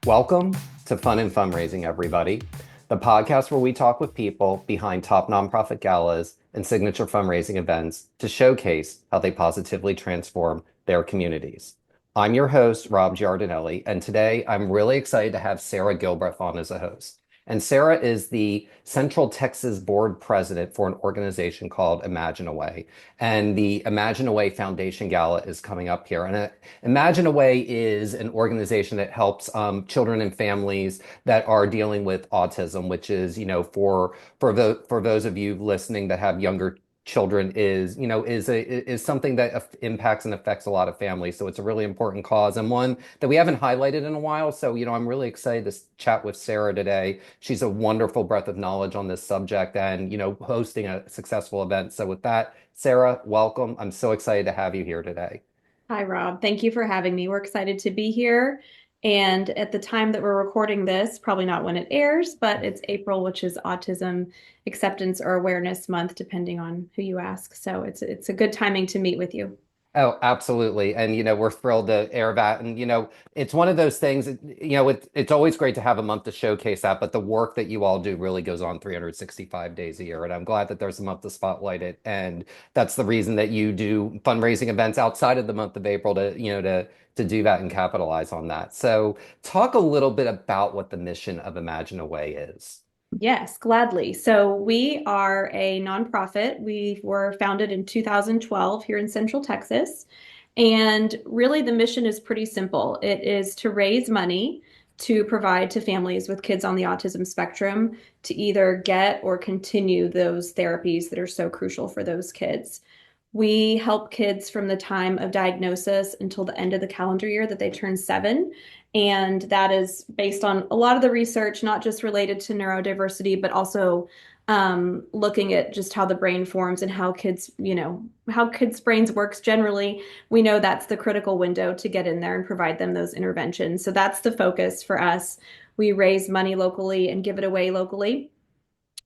Welcome to Fun and Fundraising, everybody, the podcast where we talk with people behind top nonprofit galas and signature fundraising events to showcase how they positively transform their communities. I'm your host, Rob Giardinelli, and today I'm really excited to have Sarah Gilbreath on as a host. And Sarah is the Central Texas Board President for an organization called Imagine Away. And the Imagine Away Foundation Gala is coming up here. And Imagine Away is an organization that helps children and families that are dealing with autism, which is, for those of you listening that have younger children, is something that impacts and affects a lot of families. So it's a really important cause and one that we haven't highlighted in a while. So, I'm really excited to chat with Sarah today. She's a wonderful breadth of knowledge on this subject and, hosting a successful event. So with that, Sarah, welcome. I'm so excited to have you here today. Hi, Rob. Thank you for having me. We're excited to be here. And at the time that we're recording this, probably not when it airs, but it's April, which is Autism Acceptance or Awareness Month, depending on who you ask. So it's a good timing to meet with you. Oh, absolutely. And, we're thrilled to air that. And, it's one of those things, it's always great to have a month to showcase that, but the work that you all do really goes on 365 days a year. And I'm glad that there's a month to spotlight it. And that's the reason that you do fundraising events outside of the month of April to do that and capitalize on that. So talk a little bit about what the mission of Imagine a Way is. Yes, gladly. So we are a nonprofit. We were founded in 2012 here in Central Texas. And really, the mission is pretty simple. It is to raise money to provide to families with kids on the autism spectrum to either get or continue those therapies that are so crucial for those kids. We help kids from the time of diagnosis until the end of the calendar year that they turn 7. And that is based on a lot of the research, not just related to neurodiversity, but also looking at just how the brain forms and how how kids' brains works generally. We know that's the critical window to get in there and provide them those interventions. So that's the focus for us. We raise money locally and give it away locally.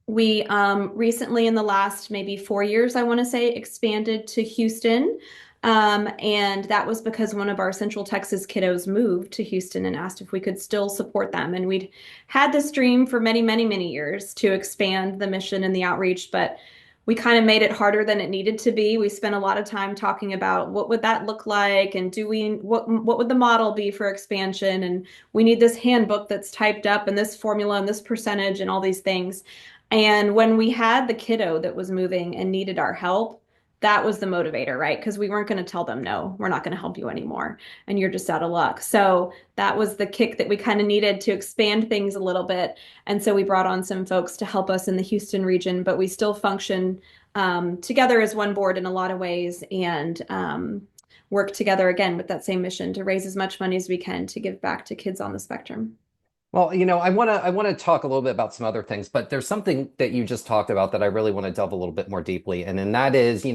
We recently, in the last maybe 4 years, I want to say, expanded to Houston. And that was because one of our Central Texas kiddos moved to Houston and asked if we could still support them. And we'd had this dream for many, many, many years to expand the mission and the outreach, but we kind of made it harder than it needed to be. We spent a lot of time talking about what would that look like and what would the model be for expansion, and we need this handbook that's typed up and this formula and this percentage and all these things. And when we had the kiddo that was moving and needed our help, that was the motivator, right? Because we weren't going to tell them, no, we're not going to help you anymore. And you're just out of luck. So that was the kick that we kind of needed to expand things a little bit. And so we brought on some folks to help us in the Houston region, but we still function together as one board in a lot of ways and work together again with that same mission to raise as much money as we can to give back to kids on the spectrum. Well, I want to talk a little bit about some other things, but there's something that you just talked about that I really want to delve a little bit more deeply in, and that is,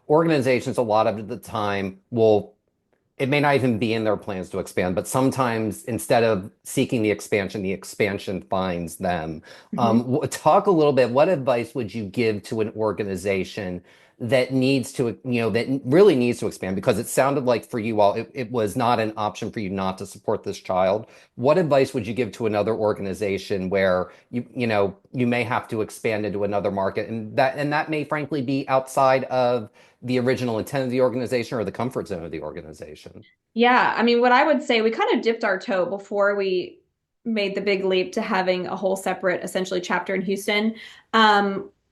organizations a lot of the time will it may not even be in their plans to expand, but sometimes instead of seeking the expansion finds them. Mhm. Talk a little bit. What advice would you give to an organization that needs to, that really needs to expand? Because it sounded like for you all, it was not an option for you not to support this child. What advice would you give to another organization where you may have to expand into another market, and that may frankly be outside of the original intent of the organization or the comfort zone of the organization? Yeah, I mean, what I would say, we kind of dipped our toe before we made the big leap to having a whole separate, essentially, chapter in Houston.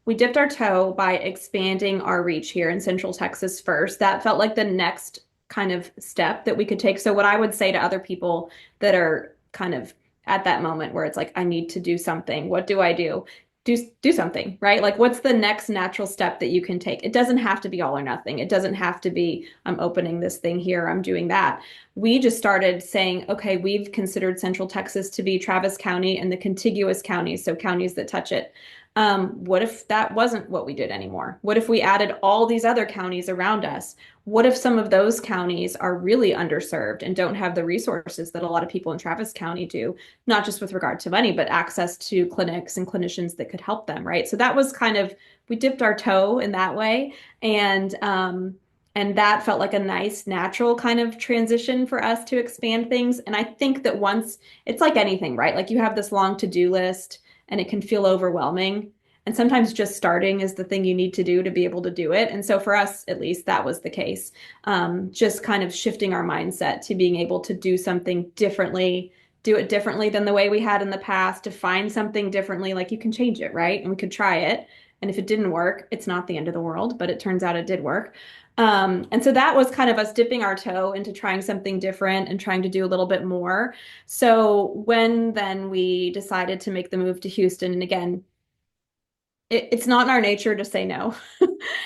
We dipped our toe by expanding our reach here in Central Texas first. That felt like the next kind of step that we could take. So, what I would say to other people that are kind of at that moment where it's like, I need to do something, what do I do? Do something, right? Like, what's the next natural step that you can take? It doesn't have to be all or nothing. It doesn't have to be, I'm opening this thing here, I'm doing that. We just started saying, okay, we've considered Central Texas to be Travis County and the contiguous counties, so counties that touch it. What if that wasn't what we did anymore? What if we added all these other counties around us? What if some of those counties are really underserved and don't have the resources that a lot of people in Travis County do, not just with regard to money, but access to clinics and clinicians that could help them, right? So that was kind of, we dipped our toe in that way. And And that felt like a nice, natural kind of transition for us to expand things. And I think that once it's like anything, right? Like you have this long to-do list and it can feel overwhelming. And sometimes just starting is the thing you need to do to be able to do it. And so for us, at least, that was the case. Just kind of shifting our mindset to being able to do something differently, do it differently than the way we had in the past, to find something differently. Like you can change it, right? And we could try it. And if it didn't work, it's not the end of the world, but it turns out it did work. And so that was kind of us dipping our toe into trying something different and trying to do a little bit more. So when then we decided to make the move to Houston, and again, it's not in our nature to say no.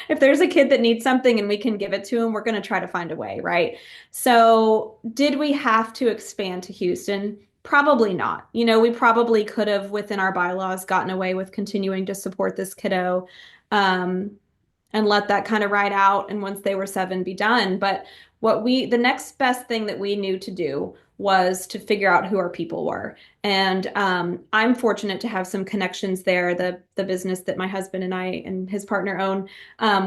If there's a kid that needs something and we can give it to him, we're going to try to find a way, right? So, did we have to expand to Houston? Probably not. We probably could have, within our bylaws, gotten away with continuing to support this kiddo. Um, and let that kind of ride out and once they were 7 be done. But the next best thing that we knew to do was to figure out who our people were. And I'm fortunate to have some connections there. The business that my husband and I and his partner own,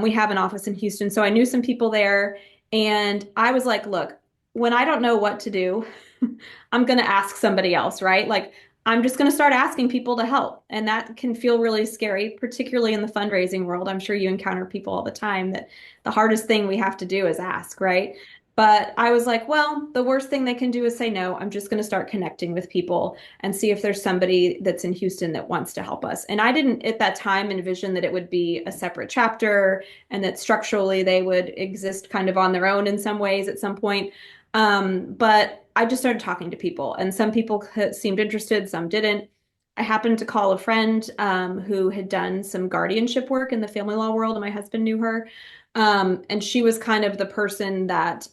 we have an office in Houston. So I knew some people there. And I was like, look, when I don't know what to do, I'm going to ask somebody else, right? Like, I'm just going to start asking people to help. And that can feel really scary, particularly in the fundraising world. I'm sure you encounter people all the time that the hardest thing we have to do is ask, right? But I was like, well, the worst thing they can do is say no. I'm just going to start connecting with people and see if there's somebody that's in Houston that wants to help us. And I didn't at that time envision that it would be a separate chapter and that structurally they would exist kind of on their own in some ways at some point. But I just started talking to people, and some people seemed interested, some didn't. I happened to call a friend who had done some guardianship work in the family law world, and my husband knew her. And she was kind of the person that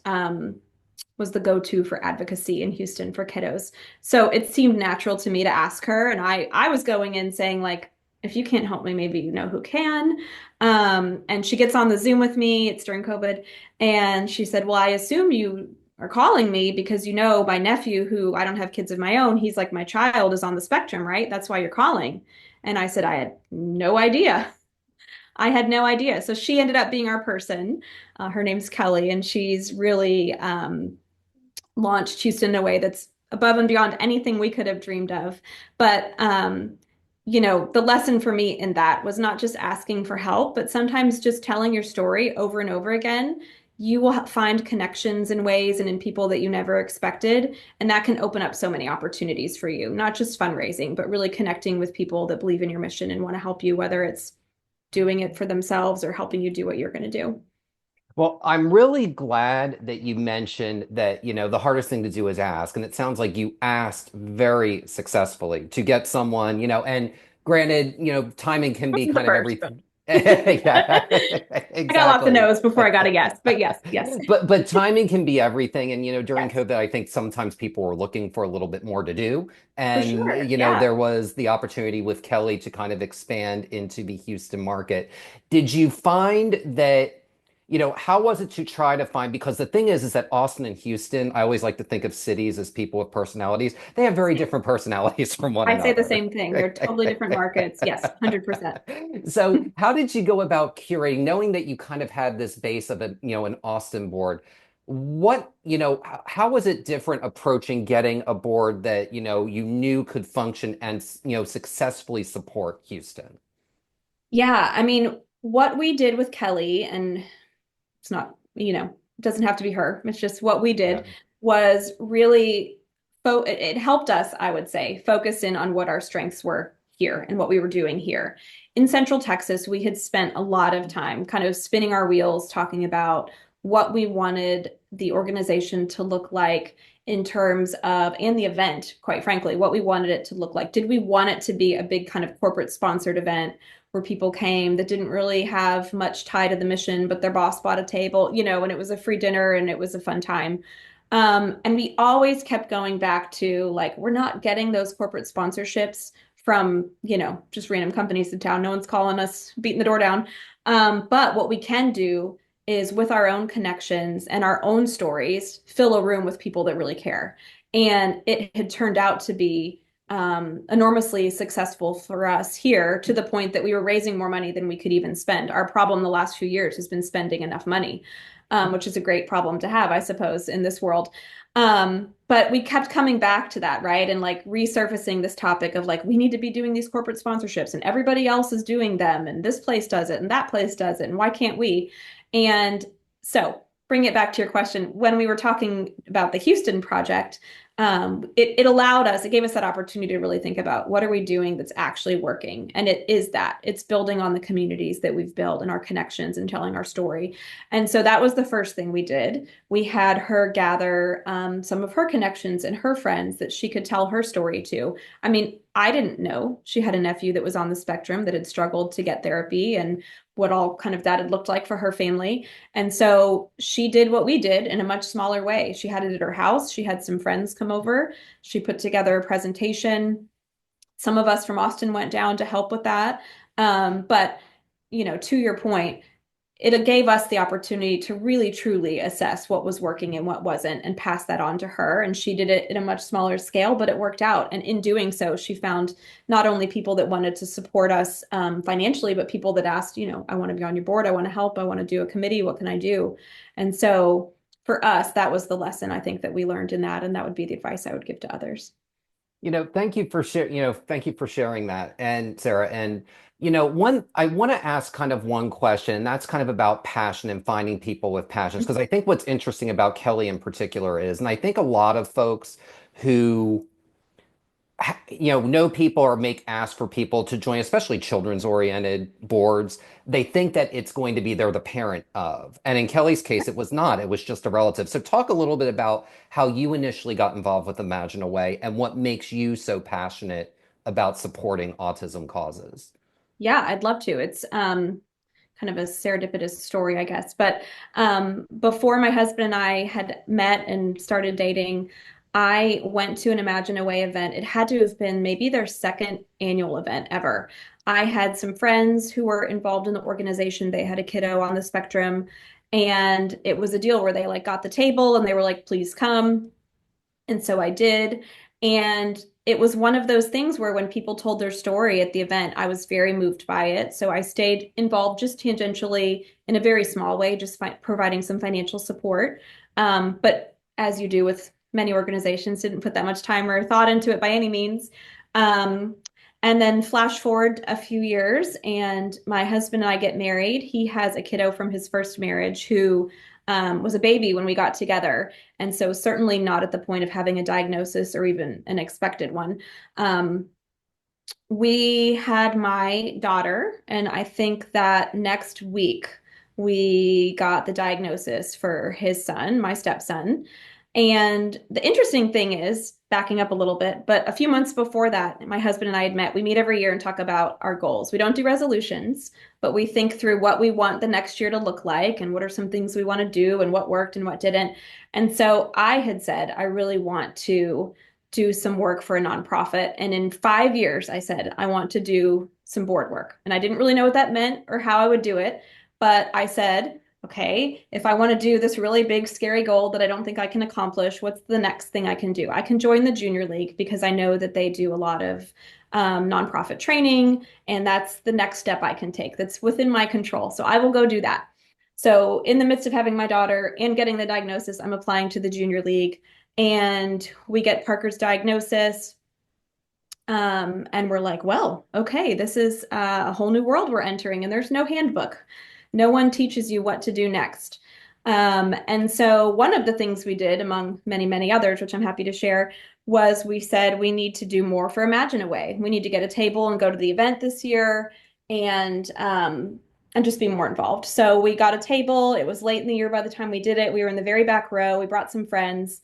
was the go-to for advocacy in Houston for kiddos. So it seemed natural to me to ask her, and I was going in saying like, if you can't help me, maybe you know who can. And she gets on the Zoom with me. It's during COVID, and she said, "Well, I assume you are calling me because you know my nephew, who I don't have kids of my own, he's like my child, is on the spectrum, right? That's why you're calling." And I said, "I had no idea. I had no idea." So she ended up being our person. Her name's Kelly, and she's really launched Houston in a way that's above and beyond anything we could have dreamed of. But the lesson for me in that was not just asking for help, but sometimes just telling your story over and over again. You will find connections in ways and in people that you never expected. And that can open up so many opportunities for you, not just fundraising, but really connecting with people that believe in your mission and want to help you, whether it's doing it for themselves or helping you do what you're going to do. Well, I'm really glad that you mentioned that, the hardest thing to do is ask. And it sounds like you asked very successfully to get someone, and granted, timing can be Wasn't the kind of first, but everything. Yeah, I got lots of exactly. no's before I got a yes. But yes, yes, But timing can be everything. And, during yes, COVID, I think sometimes people were looking for a little bit more to do. for And, sure. Yeah. there was the opportunity with Kelly to kind of expand into the Houston market. Did you find that? How was it to try to find, because the thing is that Austin and Houston, I always like to think of cities as people with personalities. They have very different personalities from one I say the another. same thing. They're totally different markets. Yes, 100%. So how did you go about curating, knowing that you kind of had this base of an Austin board? What, how was it different approaching getting a board that, you knew could function and, successfully support Houston? Yeah, I mean, what we did with Kelly, and it's not, it doesn't have to be her. It's just what we Yeah. did was really it helped us, I would say, focus in on what our strengths were here and what we were doing here. In Central Texas, we had spent a lot of time kind of spinning our wheels talking about what we wanted the organization to look like in terms of, and the event, quite frankly, what we wanted it to look like. Did we want it to be a big kind of corporate sponsored event where people came that didn't really have much tie to the mission, but their boss bought a table, and it was a free dinner and it was a fun time. And we always kept going back to like, we're not getting those corporate sponsorships from, just random companies in town. No one's calling us, beating the door down. But what we can do is with our own connections and our own stories, fill a room with people that really care. And it had turned out to be enormously successful for us here to the point that we were raising more money than we could even spend. Our problem the last few years has been spending enough money. which is a great problem to have, I suppose, in this world. But we kept coming back to that, right? And like resurfacing this topic of like, we need to be doing these corporate sponsorships and everybody else is doing them and this place does it and that place does it. And why can't we? And so bring it back to your question. When we were talking about the Houston project, it allowed us, it gave us that opportunity to really think about what are we doing that's actually working. And it is that it's building on the communities that we've built and our connections and telling our story. And so that was the first thing we did. We had her gather some of her connections and her friends that she could tell her story to. I mean, I didn't know she had a nephew that was on the spectrum that had struggled to get therapy and what all kind of that had looked like for her family. And so she did what we did in a much smaller way. She had it at her house. She had some friends come over. She put together a presentation. Some of us from Austin went down to help with that. But, to your point, it gave us the opportunity to really truly assess what was working and what wasn't and pass that on to her. And she did it at a much smaller scale, but it worked out. And in doing so, she found not only people that wanted to support us financially, but people that asked, I want to be on your board. I want to help. I want to do a committee. What can I do? And so for us, that was the lesson I think that we learned in that. And that would be the advice I would give to others. Thank you for sharing that, and Sarah. And one, I want to ask kind of one question, and that's kind of about passion and finding people with passions. Because I think what's interesting about Kelly in particular is, and I think a lot of folks who know people or make ask for people to join, especially children's oriented boards, they think that it's going to be they're the parent of. And in Kelly's case, it was not, it was just a relative. So talk a little bit about how you initially got involved with Imagine Away and what makes you so passionate about supporting autism causes. Yeah, I'd love to. It's kind of a serendipitous story, I guess. But before my husband and I had met and started dating, I went to an Imagine Away event. It had to have been maybe their second annual event ever. I had some friends who were involved in the organization. They had a kiddo on the spectrum, and it was a deal where they like got the table and they were like, please come. And so I did. And it was one of those things where when people told their story at the event, I was very moved by it. So I stayed involved just tangentially in a very small way, just providing some financial support. But as you do with many organizations, didn't put that much time or thought into it by any means. Um, and then flash forward a few years, and my husband and I get married. He has a kiddo from his first marriage who was a baby when we got together. And so, certainly not at the point of having a diagnosis or even an expected one. Um, we had my daughter, and I think that next week we got the diagnosis for his son, my stepson. And the interesting thing is, backing up a little bit, but a few months before that, my husband and I had met. We meet every year and talk about our goals. We don't do resolutions, but we think through what we want the next year to look like and what are some things we want to do and what worked and what didn't. And so I had said, I really want to do some work for a nonprofit. And in 5 years, I said, I want to do some board work. And I didn't really know what that meant or how I would do it. But I said, okay, if I want to do this really big, scary goal that I don't think I can accomplish, what's the next thing I can do? I can join the Junior League because I know that they do a lot of nonprofit training, and that's the next step I can take that's within my control. So I will go do that. So, in the midst of having my daughter and getting the diagnosis, I'm applying to the Junior League, and we get Parker's diagnosis. And we're like, well, okay, this is a whole new world we're entering, and there's no handbook. No one teaches you what to do next. And so one of the things we did, among many, many others, which I'm happy to share, was we said we need to do more for Imagine Away. We need to get a table and go to the event this year and just be more involved. So we got a table. It was late in the year by the time we did it. We were in the very back row. We brought some friends.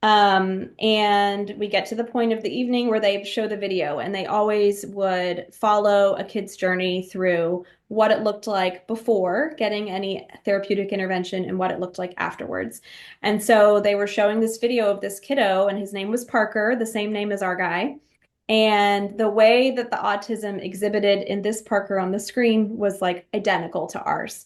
And we get to the point of the evening where they show the video, and they always would follow a kid's journey through what it looked like before getting any therapeutic intervention and what it looked like afterwards. And so they were showing this video of this kiddo, and his name was Parker, the same name as our guy. And the way that the autism exhibited in this Parker on the screen was like identical to ours.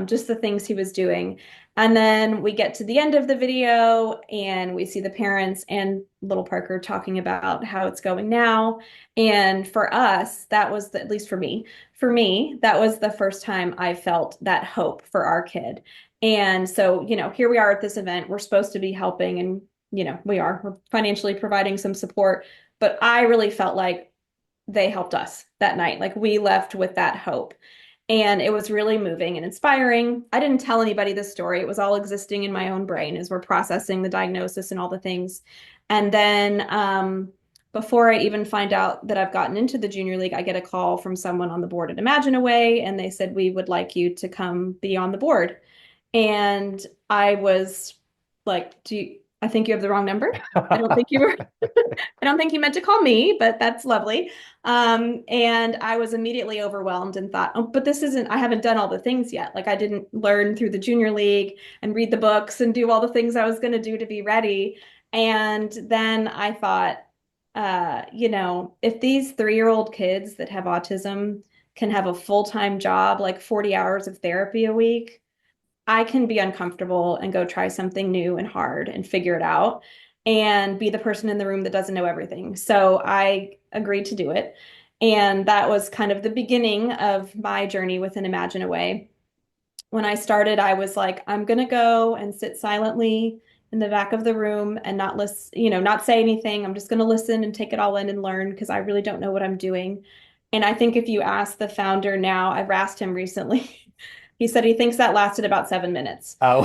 Just the things he was doing. And then we get to the end of the video and we see the parents and little Parker talking about how it's going now. And for us, that was, at least for me, for me, that was the first time I felt that hope for our kid. And so, here we are at this event. We're supposed to be helping, and, we're financially providing some support. But I really felt like they helped us that night. Like we left with that hope. And it was really moving and inspiring. I didn't tell anybody this story. It was all existing in my own brain as we're processing the diagnosis and all the things. And then before I even find out that I've gotten into the junior league, I get a call from someone on the board at Imagine Away, and they said, "We would like you to come be on the board." And I was like, I think you have the wrong number. I don't think you were I don't think you meant to call me, but that's lovely. And I was immediately overwhelmed and thought, oh, but I haven't done all the things yet. Like I didn't learn through the junior league and read the books and do all the things I was going to do to be ready. And then I thought, if these 3-year-old kids that have autism can have a full-time job, like 40 hours of therapy a week, I can be uncomfortable and go try something new and hard and figure it out and be the person in the room that doesn't know everything. So I agreed to do it. And that was kind of the beginning of my journey within Imagine Away. When I started, I was like, I'm going to go and sit silently in the back of the room and not listen, not say anything. I'm just going to listen and take it all in and learn because I really don't know what I'm doing. And I think if you ask the founder now, I've asked him recently, he said he thinks that lasted about 7 minutes. Oh.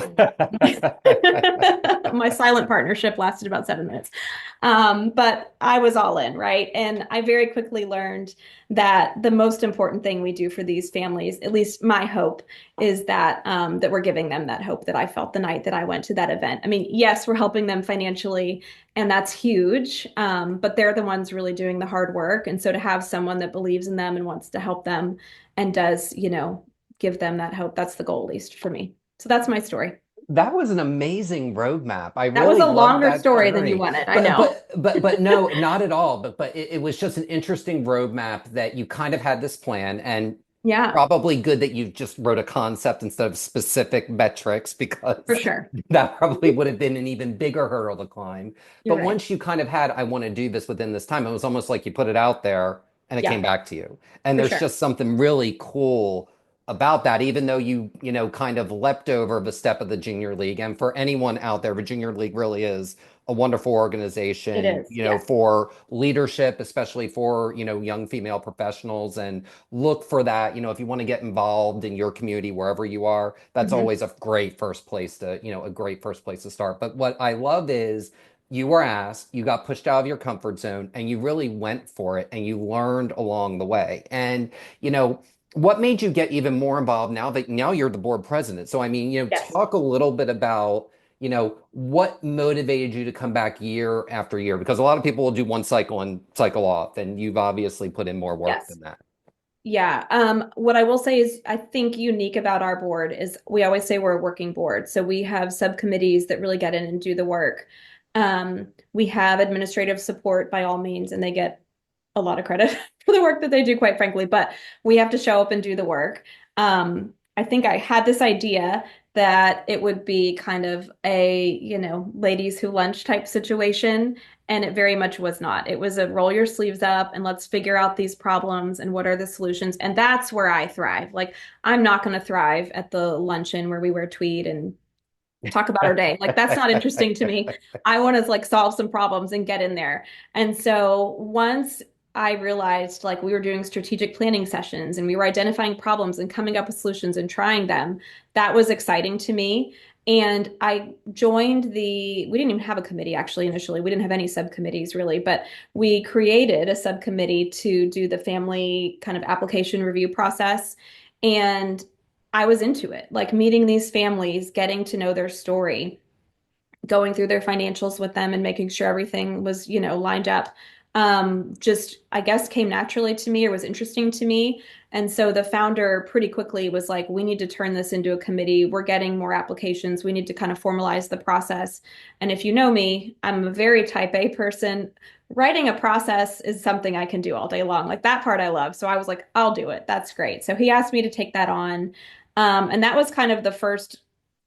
My silent partnership lasted about 7 minutes. But I was all in, right? And I very quickly learned that the most important thing we do for these families, at least my hope, is that we're giving them that hope that I felt the night that I went to that event. I mean, yes, we're helping them financially, and that's huge. But they're the ones really doing the hard work. And so to have someone that believes in them and wants to help them and does, give them that hope, that's the goal, at least for me. So that's my story. That was an amazing roadmap. I That was really a love longer that story than you journey. wanted, I But know. but but but no, not at all. But it was just an interesting roadmap that you kind of had this plan, and Yeah, probably good that you just wrote a concept instead of specific metrics, for because sure. that probably would have been an even bigger hurdle to climb. You're But right. once you kind of had, I want to do this within this time, it was almost like you put it out there and it came Yeah, back to you. And for there's sure. just something really cool about that, even though you kind of leapt over the step of the junior league. And for anyone out there, the junior league really is a wonderful It organization, is. Yeah. for leadership, especially for, young female professionals. And look for that, if you want to get involved in your community, wherever you are, that's Hmm. always a great first place to, a great first place to start. But what I love is you were asked, you got pushed out of your comfort zone, and you really went for it, and you learned along the way. And, you know, what made you get even more involved now you're the board president? So, I mean, Yes. talk a little bit about, what motivated you to come back year after year? Because a lot of people will do one cycle and cycle off, and you've obviously put in more work Yes. than that. Yeah. What I will say is I think unique about our board is we always say we're a working board. So we have subcommittees that really get in and do the work. We have administrative support by all means, and they get a lot of credit for the work that they do, quite frankly, but we have to show up and do the work. I think I had this idea that it would be kind of a, ladies who lunch type situation, and it very much was not. It was a roll your sleeves up and let's figure out these problems and what are the solutions. And that's where I thrive. Like, I'm not going to thrive at the luncheon where we wear tweed and talk about our day. Like that's not interesting to me. I want to like solve some problems and get in there. And so once I realized like we were doing strategic planning sessions and we were identifying problems and coming up with solutions and trying them, that was exciting to me. And I joined we didn't even have a committee actually initially. We didn't have any subcommittees really, but we created a subcommittee to do the family kind of application review process. And I was into it, like meeting these families, getting to know their story, going through their financials with them and making sure everything was, lined up. Just, I guess, came naturally to me or was interesting to me. And so the founder pretty quickly was like, we need to turn this into a committee. We're getting more applications. We need to kind of formalize the process. And if you know me, I'm a very type A person. Writing a process is something I can do all day long. Like that part I love. So I was like, I'll do it. That's great. So he asked me to take that on. And that was kind of the first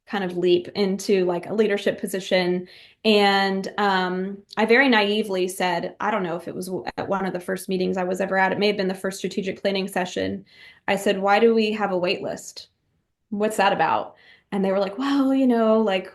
kind of leap into like a leadership position. And I very naively said, I don't know if it was at one of the first meetings I was ever at, it may have been the first strategic planning session. I said, why do we have a wait list? What's that about? And they were like, well, like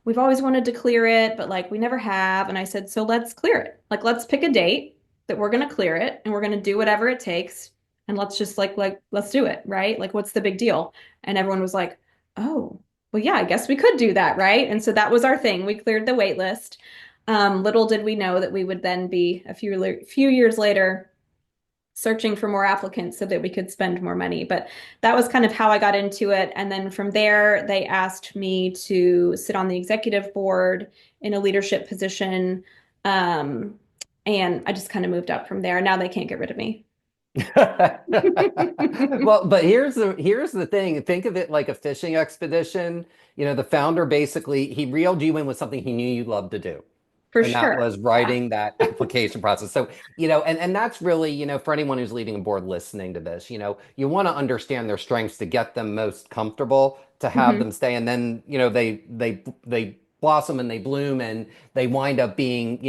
we've always wanted to clear it, but like we never have. And I said, so let's clear it. Like let's pick a date that we're going to clear it and we're going to do whatever it takes. And let's just like let's do it, right? Like what's the big deal? And everyone was like, "Oh, well yeah, I guess we could do that, right?" And so that was our thing. We cleared the wait list. Little did we know that we would then be a few years later searching for more applicants so that we could spend more money. But that was kind of how I got into it. And then from there, they asked me to sit on the executive board in a leadership position. Um, and I just kind of moved up from there. Now they can't get rid of me. Well, but here's the thing. Think of it like a fishing expedition. The founder basically he reeled you in with something he knew you loved to do. For And that sure. was Yeah. writing that application process. So, and that's really, for anyone who's leading a board listening to this, you want to understand their strengths to get them most comfortable, to have Hmm. them stay. And then, they blossom and they bloom and they wind up being,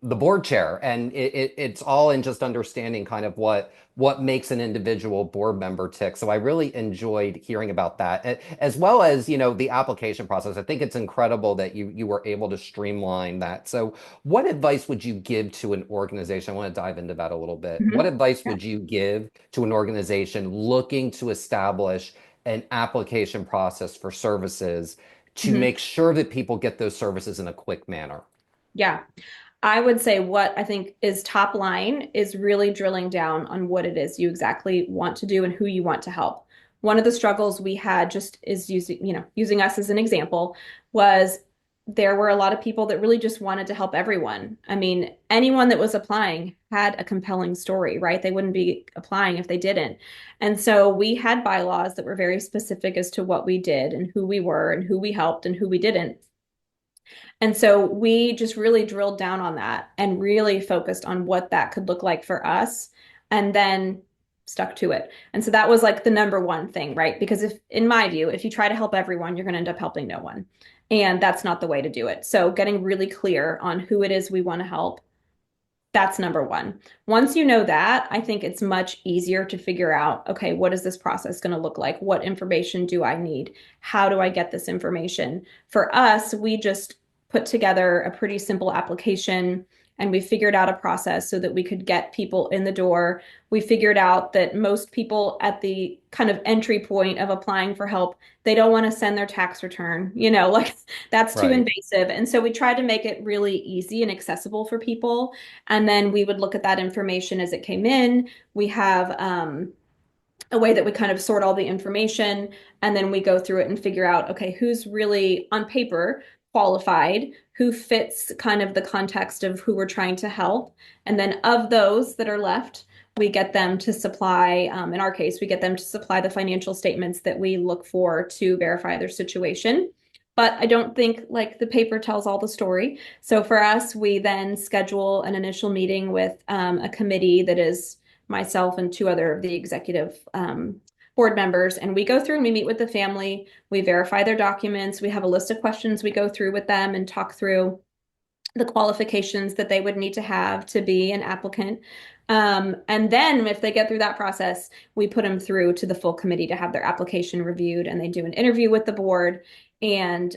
the board chair. And it's all in just understanding kind of what makes an individual board member tick. So I really enjoyed hearing about that, as well as, the application process. I think it's incredible that you were able to streamline that. So what advice would you give to an organization? I want to dive into that a little bit. What Hmm. advice Yeah. would you give to an organization looking to establish an application process for services to Hmm. make sure that people get those services in a quick manner? Yeah. I would say what I think is top line is really drilling down on what it is you exactly want to do and who you want to help. One of the struggles we had just is using us as an example was there were a lot of people that really just wanted to help everyone. I mean, anyone that was applying had a compelling story, right? They wouldn't be applying if they didn't. And so we had bylaws that were very specific as to what we did and who we were and who we helped and who we didn't. And so we just really drilled down on that and really focused on what that could look like for us and then stuck to it. And so that was like the number one thing, right? Because in my view, if you try to help everyone, you're going to end up helping no one. And that's not the way to do it. So getting really clear on who it is we want to help, that's number one. Once you know that, I think it's much easier to figure out, okay, what is this process going to look like? What information do I need? How do I get this information? For us, we just put together a pretty simple application and we figured out a process so that we could get people in the door. We figured out that most people at the kind of entry point of applying for help, they don't want to send their tax return, like that's too Right. invasive. And so we tried to make it really easy and accessible for people. And then we would look at that information as it came in. We have a way that we kind of sort all the information and then we go through it and figure out, okay, who's really on paper qualified, who fits kind of the context of who we're trying to help. And then of those that are left, we get them to supply, in our case, we get them to supply the financial statements that we look for to verify their situation. But I don't think like the paper tells all the story. So for us, we then schedule an initial meeting with a committee that is myself and two other of the executive board members. And we go through and we meet with the family. We verify their documents. We have a list of questions we go through with them and talk through the qualifications that they would need to have to be an applicant. And then if they get through that process, we put them through to the full committee to have their application reviewed and they do an interview with the board. And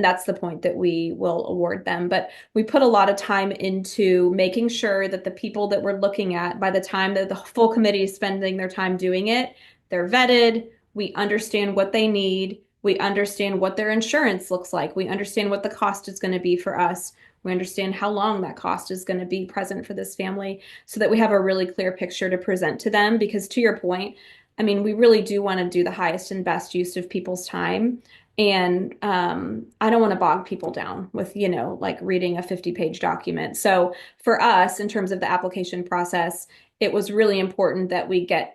that's the point that we will award them. But we put a lot of time into making sure that the people that we're looking at, by the time that the full committee is spending their time doing it, they're vetted. We understand what they need. We understand what their insurance looks like. We understand what the cost is going to be for us. We understand how long that cost is going to be present for this family so that we have a really clear picture to present to them. Because to your point, I mean, we really do want to do the highest and best use of people's time. And I don't want to bog people down with, like reading a 50-page document. So for us, in terms of the application process, it was really important that we get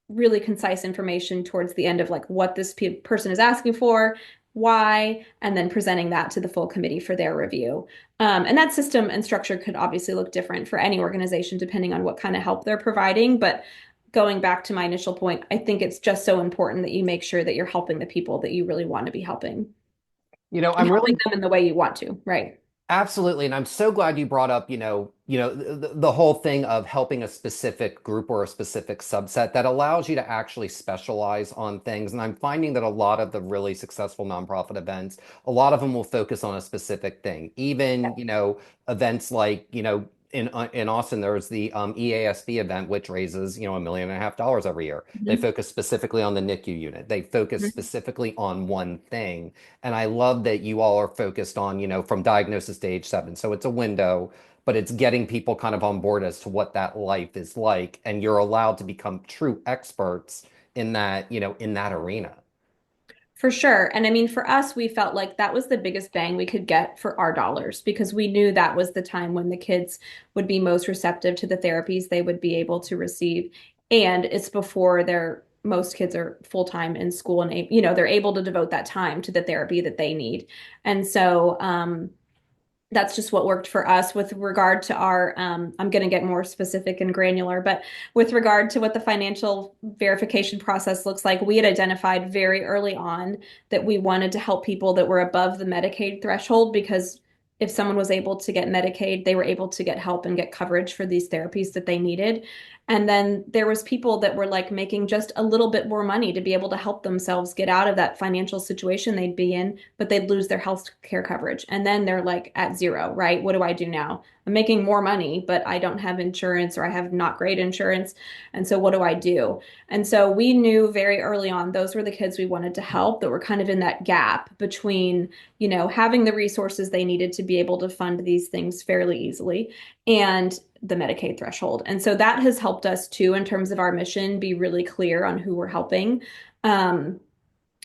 really concise information towards the end of like what this person is asking for, why, and then presenting that to the full committee for their review. And that system and structure could obviously look different for any organization depending on what kind of help they're providing. But going back to my initial point, I think it's just so important that you make sure that you're helping the people that you really want to be helping and I'm helping really them in the way you want to, right? absolutely, and I'm so glad you brought up, the whole thing of helping a specific group or a specific subset that allows you to actually specialize on things. And I'm finding that a lot of the really successful nonprofit events, a lot of them will focus on a specific thing. Even, events like, in Austin, there's the EASB event, which raises, $1.5 million every year. They Mhm. focus specifically on the NICU unit. They focus Mhm. specifically on one thing. And I love that you all are focused on, from diagnosis to age 7. So it's a window, but it's getting people kind of on board as to what that life is like. And you're allowed to become true experts in that, in that arena. For sure. And I mean, for us, we felt like that was the biggest bang we could get for our dollars because we knew that was the time when the kids would be most receptive to the therapies they would be able to receive. And it's before most kids are full time in school and, they're able to devote that time to the therapy that they need. And so, that's just what worked for us with regard to our I'm going to get more specific and granular, but with regard to what the financial verification process looks like, we had identified very early on that we wanted to help people that were above the Medicaid threshold because if someone was able to get Medicaid, they were able to get help and get coverage for these therapies that they needed. And then there was people that were like making just a little bit more money to be able to help themselves get out of that financial situation they'd be in, but they'd lose their health care coverage. And then they're like at zero, right? What do I do now? I'm making more money, but I don't have insurance or I have not great insurance. And so what do I do? And so we knew very early on those were the kids we wanted to help that were kind of in that gap between, having the resources they needed to be able to fund these things fairly easily and the Medicaid threshold. And so that has helped us too, in terms of our mission, be really clear on who we're helping. Um,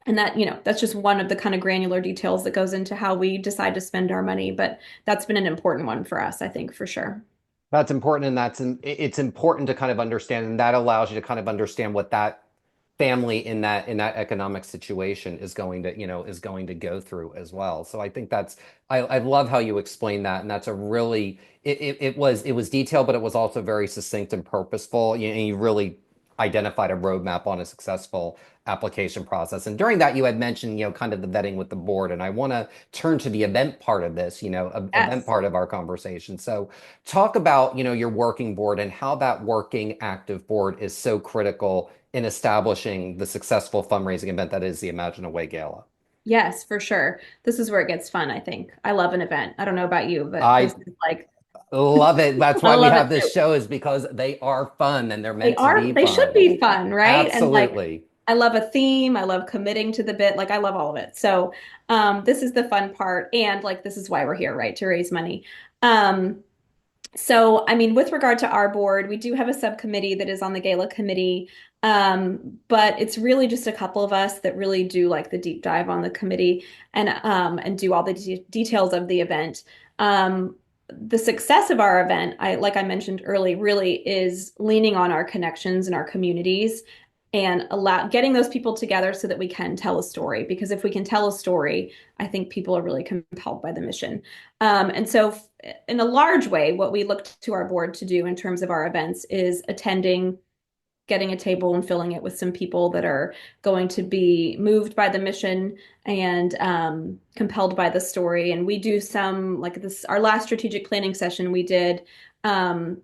and that, that's just one of the kind of granular details that goes into how we decide to spend our money. But that's been an important one for us, I think, for sure. That's important, and it's important to kind of understand, and that allows you to kind of understand what that family in that economic situation is going to go through as well. So I think I love how you explain that, and that's a really it was detailed, but it was also very succinct and purposeful. And you really identified a roadmap on a successful application process. And during that, you had mentioned, kind of the vetting with the board. And I want to turn to the event part of this, event Yes. part of our conversation. So talk about, your working board and how that working active board is so critical in establishing the successful fundraising event that is the Imagine a Way Gala. Yes, for sure. This is where it gets fun, I think. I love an event. I don't know about you, but this I is like, love it. That's I why we love it have this too. show, is because they are fun and they're They meant to are, be they should fun. be fun, right? And like, Absolutely. I love a theme. I love committing to the bit. Like, I love all of it. So, this is the fun part. And like, this is why we're here, right? To raise money. Um, so, I mean, with regard to our board, we do have a subcommittee that is on the gala committee. But it's really just a couple of us that really do like the deep dive on the committee and do all the details of the event. The success of our event, like I mentioned early, really is leaning on our connections and our communities and getting those people together so that we can tell a story. Because if we can tell a story, I think people are really compelled by the mission. And so in a large way, what we looked to our board to do in terms of our events is attending, getting a table and filling it with some people that are going to be moved by the mission and compelled by the story. And we do some, like this, our last strategic planning session, we did um,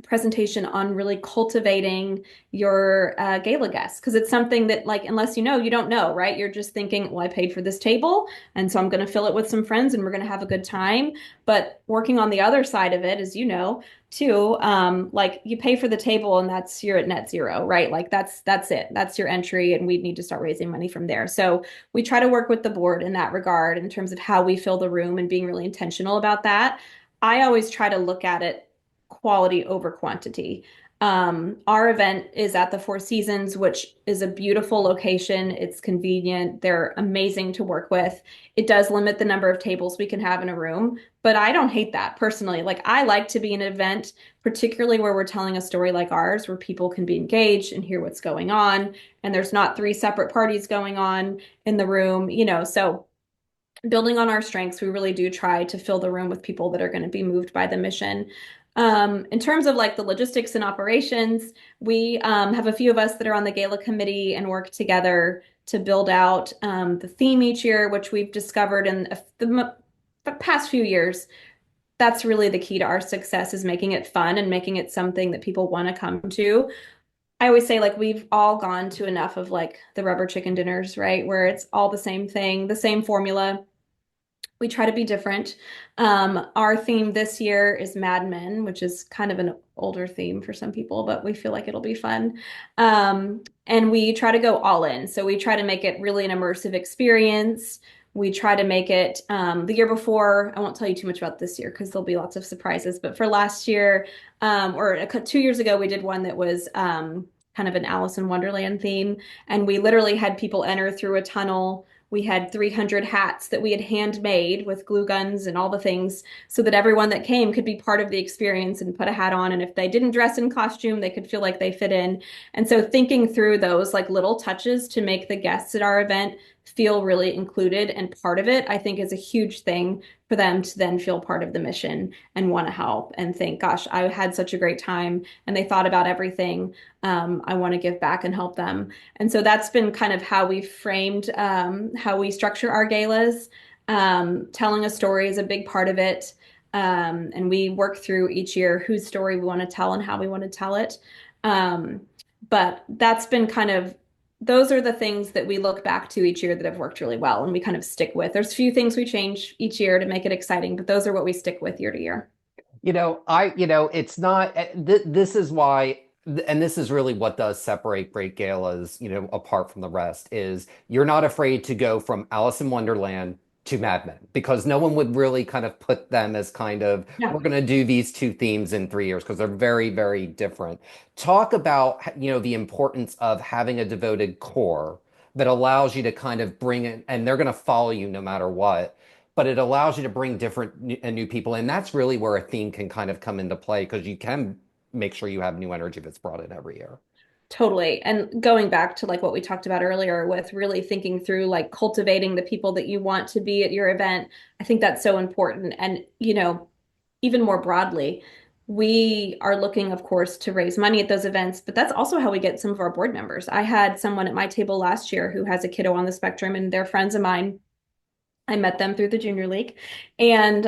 presentation on really cultivating your gala guests because it's something that like unless you don't know, right? You're just thinking, well, I paid for this table and so I'm going to fill it with some friends and we're going to have a good time. But working on the other side of it, as you know too, like you pay for the table and you're at net zero, right? Like that's it, that's your entry, and we need to start raising money from there. So we try to work with the board in that regard in terms of how we fill the room and being really intentional about that. I always try to look at it quality over quantity. Our event is at the Four Seasons, which is a beautiful location. It's convenient. They're amazing to work with. It does limit the number of tables we can have in a room, but I don't hate that personally. Like, I like to be in an event, particularly where we're telling a story like ours, where people can be engaged and hear what's going on, and there's not three separate parties going on in the room, so building on our strengths, we really do try to fill the room with people that are going to be moved by the mission. In terms of like the logistics and operations, we have a few of us that are on the gala committee and work together to build out the theme each year, which we've discovered in the past few years. That's really the key to our success is making it fun and making it something that people want to come to. I always say like we've all gone to enough of like the rubber chicken dinners, right? Where it's all the same thing, the same formula. We try to be different. Our theme this year is Mad Men, which is kind of an older theme for some people, but we feel like it'll be fun. And we try to go all in. So we try to make it really an immersive experience. We try to make it the year before. I won't tell you too much about this year because there'll be lots of surprises. But for last year, or 2 years ago, we did one that was kind of an Alice in Wonderland theme. And we literally had people enter through a tunnel. We had 300 hats that we had handmade with glue guns and all the things so that everyone that came could be part of the experience and put a hat on. And if they didn't dress in costume, they could feel like they fit in. And so thinking through those like little touches to make the guests at our event feel really included and part of it, I think is a huge thing for them to then feel part of the mission and want to help and think, gosh, I had such a great time and they thought about everything. I want to give back and help them. And so that's been kind of how we framed how we structure our galas. Telling a story is a big part of it. And we work through each year whose story we want to tell and how we want to tell it. Um, but that's been kind of, those are the things that we look back to each year that have worked really well and we kind of stick with. There's a few things we change each year to make it exciting, but those are what we stick with year to year. It's not, this is why, and this is really what does separate great galas, apart from the rest, is you're not afraid to go from Alice in Wonderland to Mad Men because no one would really kind of put them as kind of, Yeah, we're going to do these two themes in 3 years because they're very, very different. Talk about, the importance of having a devoted core that allows you to kind of bring it, and they're going to follow you no matter what, but it allows you to bring different and new people in. That's really where a theme can kind of come into play because you can make sure you have new energy that's brought in every year. totally. And going back to like what we talked about earlier with really thinking through like cultivating the people that you want to be at your event, I think that's so important. And, even more broadly, we are looking, of course, to raise money at those events, but that's also how we get some of our board members. I had someone at my table last year who has a kiddo on the spectrum, and they're friends of mine. I met them through the junior league and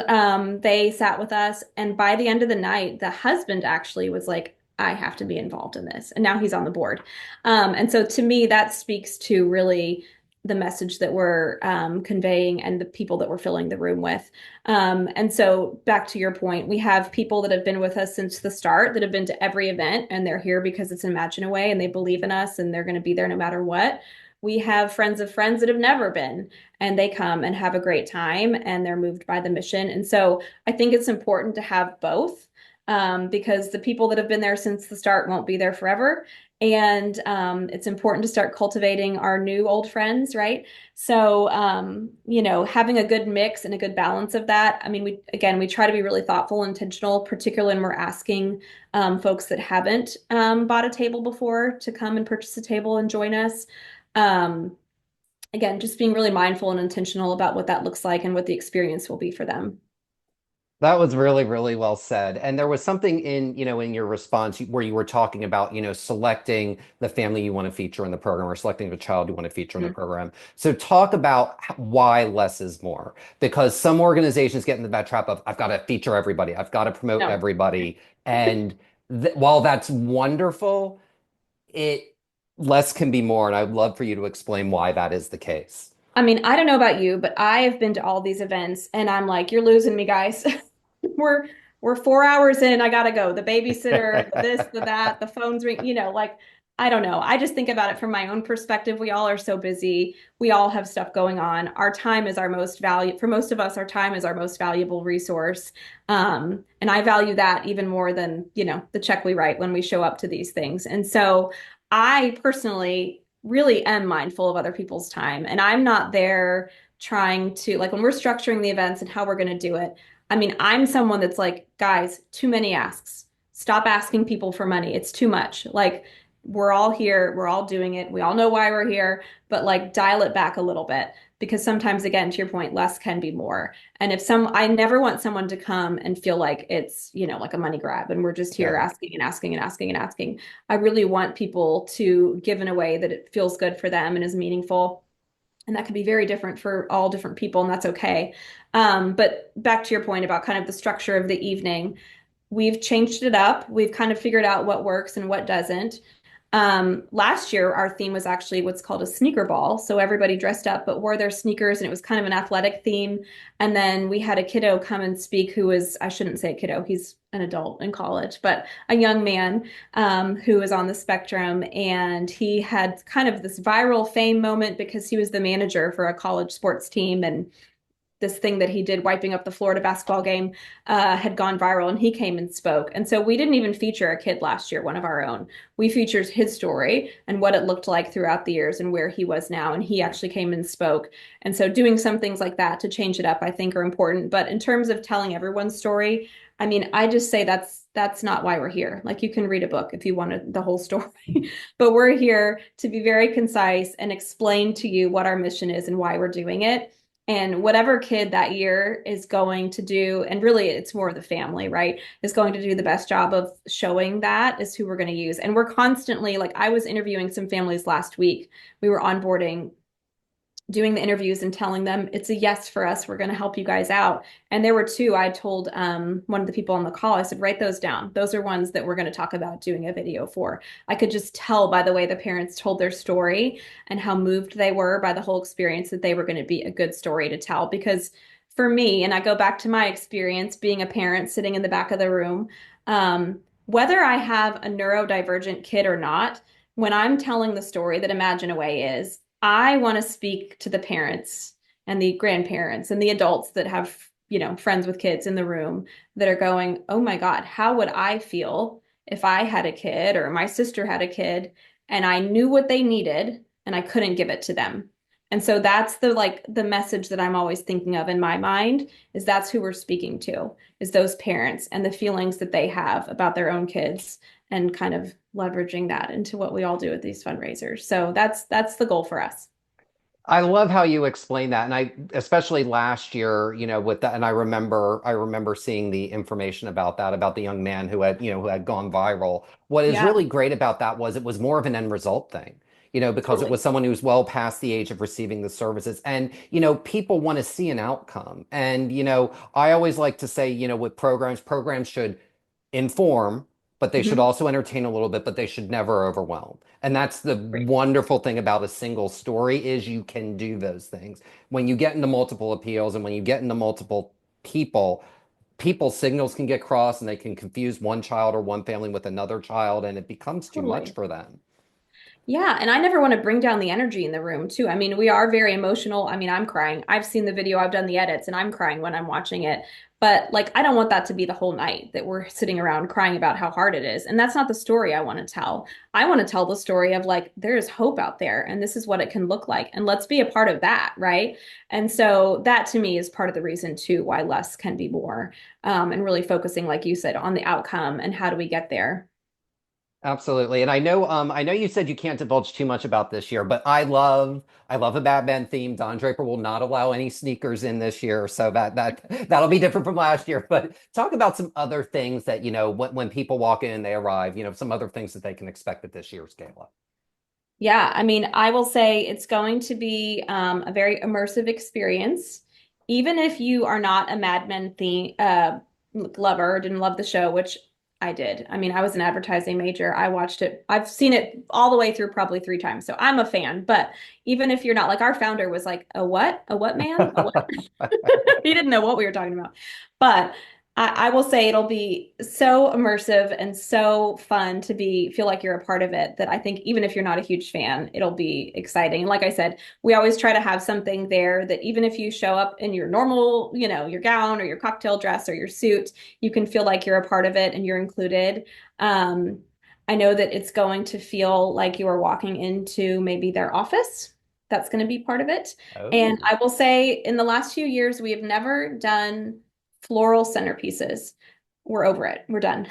they sat with us. And by the end of the night, the husband actually was like, I have to be involved in this. And now he's on the board. And so to me, that speaks to really the message that we're conveying and the people that we're filling the room with. And so back to your point, we have people that have been with us since the start that have been to every event and they're here because it's Imagine Away and they believe in us and they're going to be there no matter what. We have friends of friends that have never been and they come and have a great time and they're moved by the mission. And so I think it's important to have both because the people that have been there since the start won't be there forever. And it's important to start cultivating our new old friends, right? So, having a good mix and a good balance of that. I mean, we try to be really thoughtful, intentional, particularly when we're asking folks that haven't bought a table before to come and purchase a table and join us. Um, Again, just being really mindful and intentional about what that looks like and what the experience will be for them. That was really, really well said. And there was something in your response where you were talking about, selecting the family you want to feature in the program or selecting the child you want to feature in the Mhm. program. So talk about why less is more, because some organizations get in the bad trap of, I've got to feature everybody. I've got to promote No. everybody. And th while that's wonderful, it less can be more. And I'd love for you to explain why that is the case. I mean, I don't know about you, but I've been to all these events and I'm like, you're losing me, guys. We're we're 4 hours in. I gotta go. The babysitter, the this, the that, the phone's ring, like I don't know. I just think about it from my own perspective. We all are so busy. We all have stuff going on. Our time is our most value for most of us, our time is our most valuable resource. And I value that even more than, the check we write when we show up to these things. And so I personally really am mindful of other people's time. And I'm not there trying to, like, when we're structuring the events and how we're going to do it. I mean, I'm someone that's like, guys, too many asks. Stop asking people for money. It's too much. Like, we're all here, we're all doing it. We all know why we're here, but like, dial it back a little bit. because sometimes, again, to your point, less can be more. And I never want someone to come and feel like it's, like a money grab and we're just here Yeah. asking and asking and asking and asking. I really want people to give in a way that it feels good for them and is meaningful. And that can be very different for all different people, and that's okay. But back to your point about kind of the structure of the evening, we've changed it up. We've kind of figured out what works and what doesn't. Last year, our theme was actually what's called a sneaker ball. So everybody dressed up but wore their sneakers, and it was kind of an athletic theme. And then we had a kiddo come and speak who was, I shouldn't say a kiddo, he's an adult in college, but a young man who was on the spectrum. And he had kind of this viral fame moment because he was the manager for a college sports team. And this thing that he did wiping up the Florida basketball game had gone viral, and he came and spoke. And so we didn't even feature a kid last year, one of our own. We featured his story and what it looked like throughout the years and where he was now. And he actually came and spoke. And so doing some things like that to change it up, I think, are important. But in terms of telling everyone's story, I mean, I just say that's not why we're here. Like, you can read a book if you wanted the whole story, but we're here to be very concise and explain to you what our mission is and why we're doing it. And whatever kid that year is going to do, and really it's more of the family, right, is going to do the best job of showing that is who we're going to use. And we're constantly, like, I was interviewing some families last week. We were onboarding, doing the interviews and telling them it's a yes for us. We're going to help you guys out. And there were two. I told one of the people on the call, I said, write those down. Those are ones that we're going to talk about doing a video for. I could just tell by the way the parents told their story and how moved they were by the whole experience that they were going to be a good story to tell. Because for me, and I go back to my experience being a parent sitting in the back of the room, whether I have a neurodivergent kid or not, when I'm telling the story that Imagine Away is, I want to speak to the parents and the grandparents and the adults that have, friends with kids in the room that are going, oh my God, how would I feel if I had a kid or my sister had a kid and I knew what they needed and I couldn't give it to them? And so that's the message that I'm always thinking of in my mind is that's who we're speaking to, is those parents and the feelings that they have about their own kids and kind of leveraging that into what we all do at these fundraisers. So that's the goal for us. I love how you explain that. And I, especially last year, with that, and I remember seeing the information about that, about the young man who had gone viral. What is Yeah, really great about that was it was more of an end result thing, because it totally. was someone who's well past the age of receiving the services. And, people want to see an outcome. And, I always like to say, with programs should inform, but they should Mhm. also entertain a little bit, but they should never overwhelm. And that's the Great. wonderful thing about a single story is you can do those things. When you get into multiple appeals and when you get into multiple people, people's signals can get crossed and they can confuse one child or one family with another child, and it becomes too much Totally. for them. Yeah, and I never want to bring down the energy in the room too. I mean, we are very emotional. I mean, I'm crying. I've seen the video, I've done the edits, and I'm crying when I'm watching it. But like, I don't want that to be the whole night that we're sitting around crying about how hard it is. And that's not the story I want to tell. I want to tell the story of like, there is hope out there, and this is what it can look like. And let's be a part of that, right? And so that to me is part of the reason too why less can be more, and really focusing, like you said, on the outcome and how do we get there. Absolutely. And I know you said you can't divulge too much about this year, but I love a Batman theme. Don Draper will not allow any sneakers in this year, so that'll be different from last year. But talk about some other things that, when people walk in and they arrive, some other things that they can expect at this year's gala. Yeah, I mean, I will say it's going to be a very immersive experience. Even if you are not a Mad Men lover, didn't love the show, which I did. I mean, I was an advertising major. I watched it. I've seen it all the way through probably 3 times. So I'm a fan. But even if you're not, like, our founder was like, a what? A what man? A what? He didn't know what we were talking about. But I will say it'll be so immersive and so fun to feel like you're a part of it that I think even if you're not a huge fan, it'll be exciting. And like I said, we always try to have something there that even if you show up in your normal, your gown or your cocktail dress or your suit, you can feel like you're a part of it and you're included. Um, I know that it's going to feel like you are walking into maybe their office. That's going to be part of it. And Oh, I will say in the last few years, we have never done floral centerpieces. We're over it. We're done.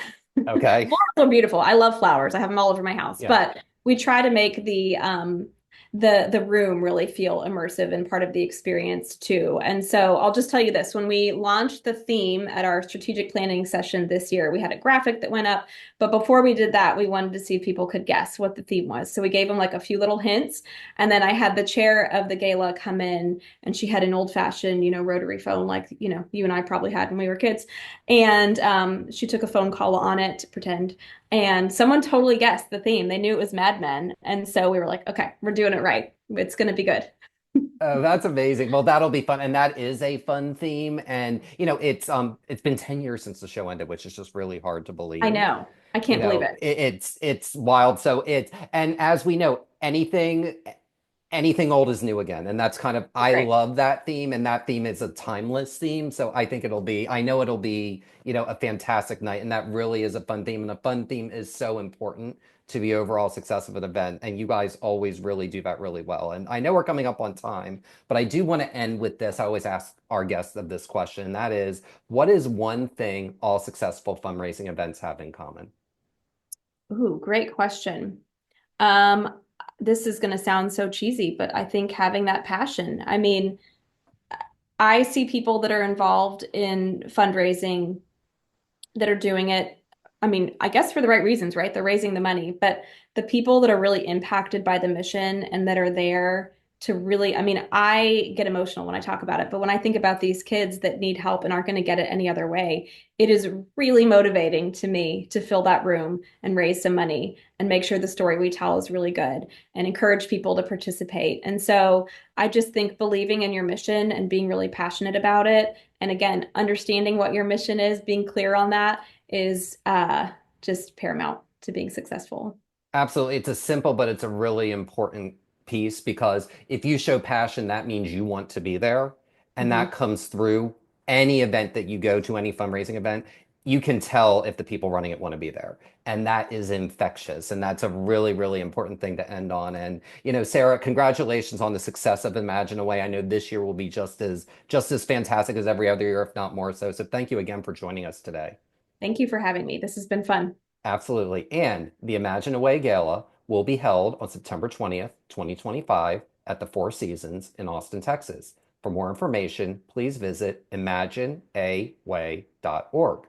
okay. Flowers are beautiful. I love flowers. I have them all over my house. Yeah. But we try to make the room really feel immersive and part of the experience too. And so I'll just tell you this, when we launched the theme at our strategic planning session this year, we had a graphic that went up, but before we did that, we wanted to see if people could guess what the theme was. So we gave them like a few little hints, and then I had the chair of the gala come in, and she had an old-fashioned, rotary phone like, you and I probably had when we were kids. And she took a phone call on it to pretend, and someone totally guessed the theme. They knew it was Mad Men. And so we were like, okay, we're doing it right. It's going to be good. Oh, that's amazing. Well, that'll be fun. And that is a fun theme. And it's been 10 years since the show ended, which is just really hard to I believe. know. I can't believe it. It's wild. So and as we know, anything old is new again. And that's kind of, That's I right. love that theme. And that theme is a timeless theme. So I know it'll be, a fantastic night. And that really is a fun theme. And a fun theme is so important to the overall success of an event. And you guys always really do that really well. And I know we're coming up on time, but I do want to end with this. I always ask our guests of this question. And that is, what is one thing all successful fundraising events have in common? Ooh, great question. Um, this is going to sound so cheesy, but I think having that passion. I mean, I see people that are involved in fundraising that are doing it. I mean, I guess for the right reasons, right? They're raising the money, but the people that are really impacted by the mission and that are there to really, I mean, I get emotional when I talk about it, but when I think about these kids that need help and aren't going to get it any other way, it is really motivating to me to fill that room and raise some money and make sure the story we tell is really good and encourage people to participate. And so I just think believing in your mission and being really passionate about it, and again, understanding what your mission is, being clear on that is just paramount to being successful. Absolutely. It's a simple, but it's a really important piece because if you show passion, that means you want to be there. And Mhm. that comes through any event that you go to, any fundraising event. You can tell if the people running it want to be there. And that is infectious. And that's a really, really important thing to end on. And, Sarah, congratulations on the success of Imagine Away. I know this year will be just as fantastic as every other year, if not more so. So thank you again for joining us today. Thank you for having me. This has been fun. Absolutely. And the Imagine Away Gala will be held on September 20th, 2025 at the Four Seasons in Austin, Texas. For more information, please visit imagineaway.org.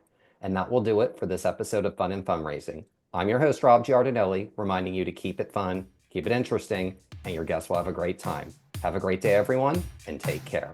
And that will do it for this episode of Fun and Fundraising. I'm your host, Rob Giardinelli, reminding you to keep it fun, keep it interesting, and your guests will have a great time. Have a great day, everyone, and take care.